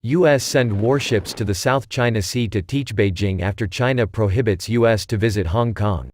U.S. send warships to the South China Sea to teach Beijing after China prohibits U.S. to visit Hong Kong.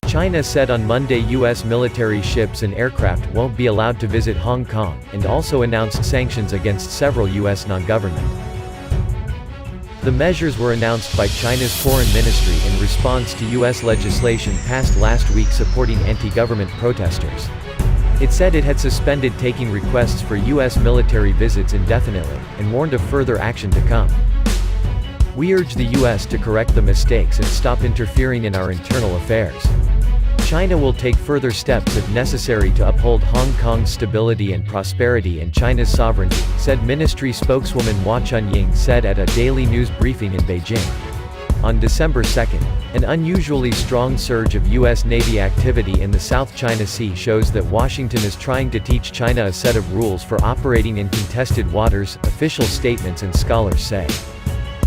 China said on Monday U.S. military ships and aircraft won't be allowed to visit Hong Kong, and also announced sanctions against several U.S. non-government. The measures were announced by China's foreign ministry in response to U.S. legislation passed last week supporting anti-government protesters. It said it had suspended taking requests for U.S. military visits indefinitely, and warned of further action to come. "We urge the U.S. to correct the mistakes and stop interfering in our internal affairs. China will take further steps if necessary to uphold Hong Kong's stability and prosperity and China's sovereignty," said ministry spokeswoman Hua Chunying said at a daily news briefing in Beijing. On December 2, an unusually strong surge of U.S. Navy activity in the South China Sea shows that Washington is trying to teach China a set of rules for operating in contested waters, official statements and scholars say.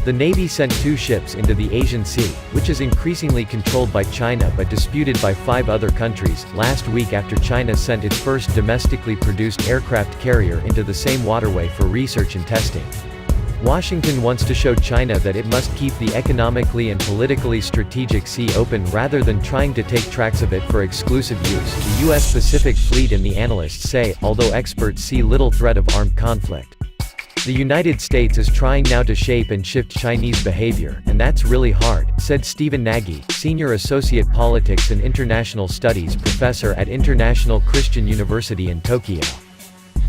The Navy sent 2 ships into the Asian Sea, which is increasingly controlled by China but disputed by 5 other countries, last week after China sent its first domestically produced aircraft carrier into the same waterway for research and testing. Washington wants to show China that it must keep the economically and politically strategic sea open rather than trying to take tracts of it for exclusive use, the U.S. Pacific Fleet and the analysts say, although experts see little threat of armed conflict. The United States is trying now to shape and shift Chinese behavior, and that's really hard, said Stephen Nagy, Senior Associate Politics and International Studies Professor at International Christian University in Tokyo.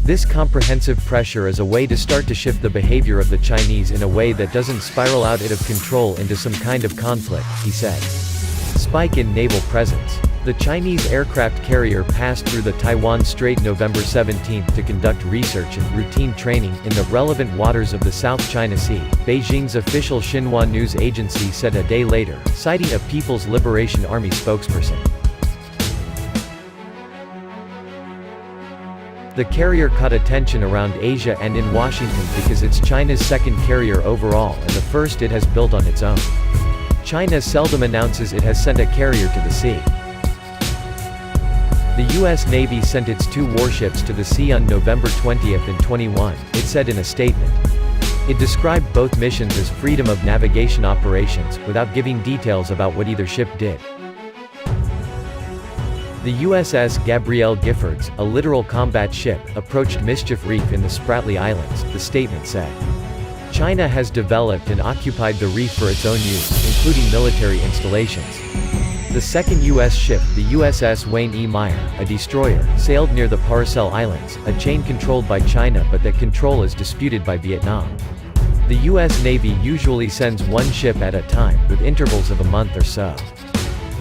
This comprehensive pressure is a way to start to shift the behavior of the Chinese in a way that doesn't spiral out of control into some kind of conflict, he said. Spike in naval presence. The Chinese aircraft carrier passed through the Taiwan Strait November 17 to conduct research and routine training in the relevant waters of the South China Sea, Beijing's official Xinhua news agency said a day later, citing a People's Liberation Army spokesperson. The carrier caught attention around Asia and in Washington because it's China's second carrier overall and the first it has built on its own. China seldom announces it has sent a carrier to the sea. The U.S. Navy sent its 2 warships to the sea on November 20 and 21, it said in a statement. It described both missions as freedom of navigation operations, without giving details about what either ship did. The USS Gabrielle Giffords, a littoral combat ship, approached Mischief Reef in the Spratly Islands, the statement said. China has developed and occupied the reef for its own use, including military installations. The second U.S. ship, the USS Wayne E. Meyer, a destroyer, sailed near the Paracel Islands, a chain controlled by China but that control is disputed by Vietnam. The U.S. Navy usually sends 1 ship at a time, with intervals of a month or so.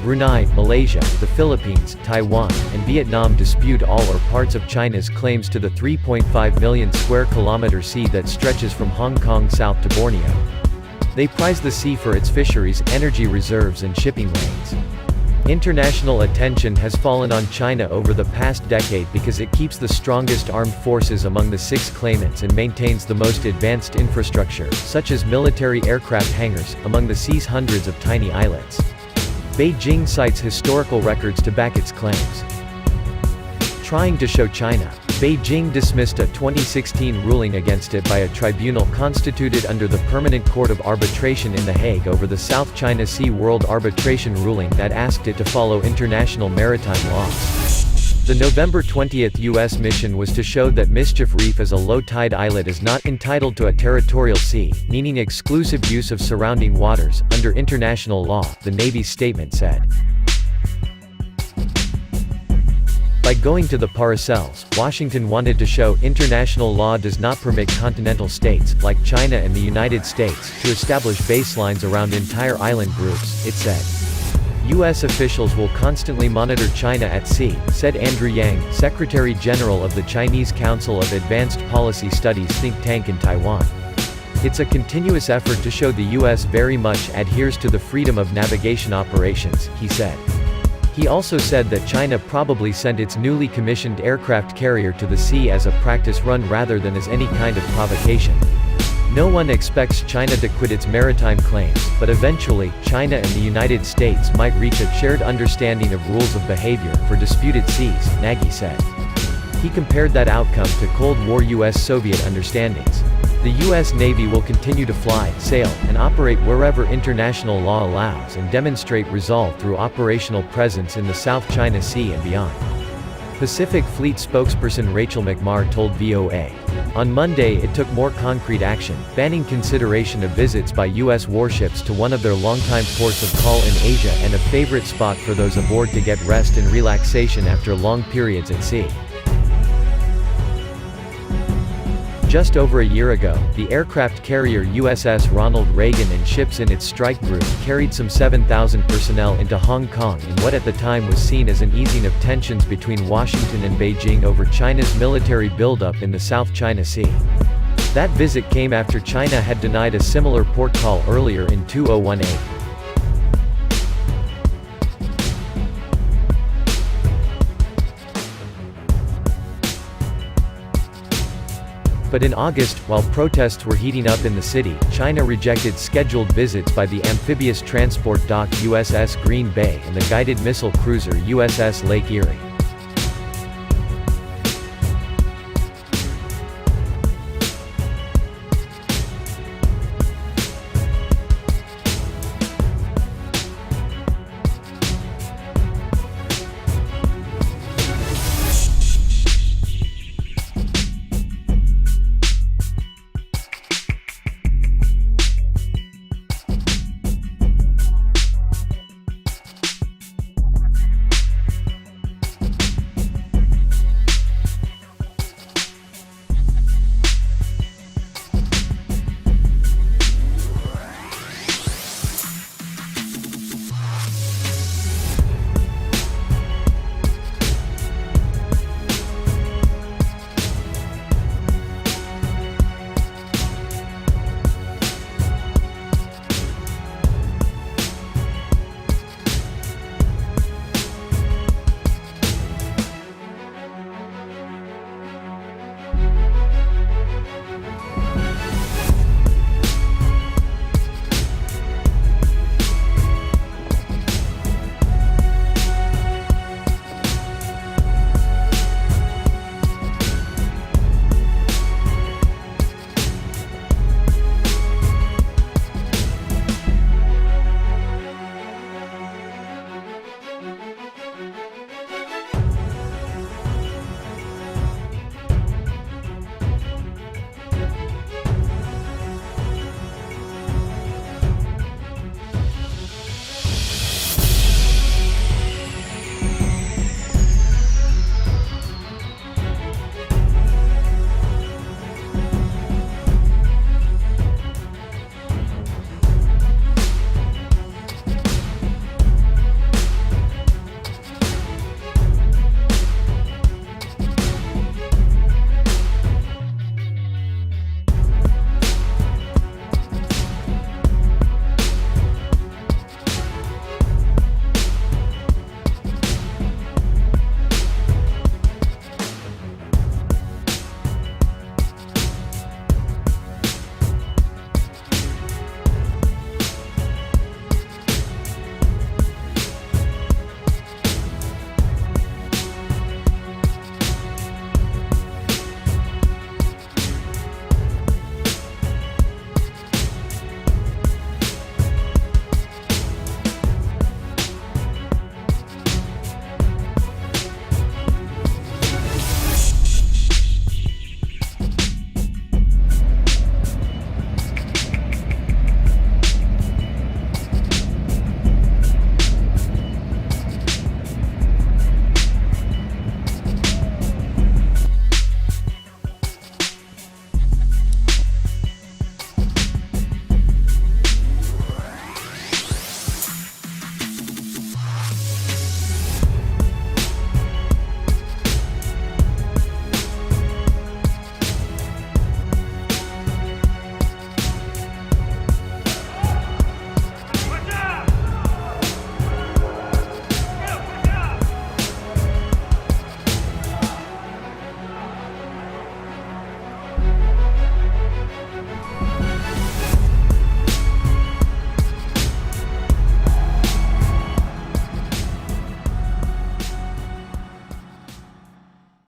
Brunei, Malaysia, the Philippines, Taiwan, and Vietnam dispute all or parts of China's claims to the 3.5 million square kilometer sea that stretches from Hong Kong south to Borneo. They prize the sea for its fisheries, energy reserves and shipping lanes. International attention has fallen on China over the past decade because it keeps the strongest armed forces among the 6 claimants and maintains the most advanced infrastructure, such as military aircraft hangars, among the sea's hundreds of tiny islets. Beijing cites historical records to back its claims. Trying to show China. Beijing dismissed a 2016 ruling against it by a tribunal constituted under the Permanent Court of Arbitration in The Hague over the South China Sea World Arbitration ruling that asked it to follow international maritime laws. The November 20 U.S. mission was to show that Mischief Reef as a low-tide islet is not entitled to a territorial sea, meaning exclusive use of surrounding waters, under international law, the Navy's statement said. By going to the Paracels, Washington wanted to show international law does not permit continental states, like China and the United States, to establish baselines around entire island groups, it said. U.S. officials will constantly monitor China at sea, said Andrew Yang, Secretary General of the Chinese Council of Advanced Policy Studies think tank in Taiwan. It's a continuous effort to show the U.S. very much adheres to the freedom of navigation operations, he said. He also said that China probably sent its newly commissioned aircraft carrier to the sea as a practice run rather than as any kind of provocation. No one expects China to quit its maritime claims, but eventually, China and the United States might reach a shared understanding of rules of behavior for disputed seas, Nagy said. He compared that outcome to Cold War US-Soviet understandings. The U.S. Navy will continue to fly, sail, and operate wherever international law allows and demonstrate resolve through operational presence in the South China Sea and beyond. Pacific Fleet spokesperson Rachel McMahar told VOA. On Monday it took more concrete action, banning consideration of visits by U.S. warships to one of their longtime ports of call in Asia and a favorite spot for those aboard to get rest and relaxation after long periods at sea. Just over a year ago, the aircraft carrier USS Ronald Reagan and ships in its strike group carried some 7,000 personnel into Hong Kong in what at the time was seen as an easing of tensions between Washington and Beijing over China's military buildup in the South China Sea. That visit came after China had denied a similar port call earlier in 2018. But in August, while protests were heating up in the city, China rejected scheduled visits by the amphibious transport dock USS Green Bay and the guided missile cruiser USS Lake Erie.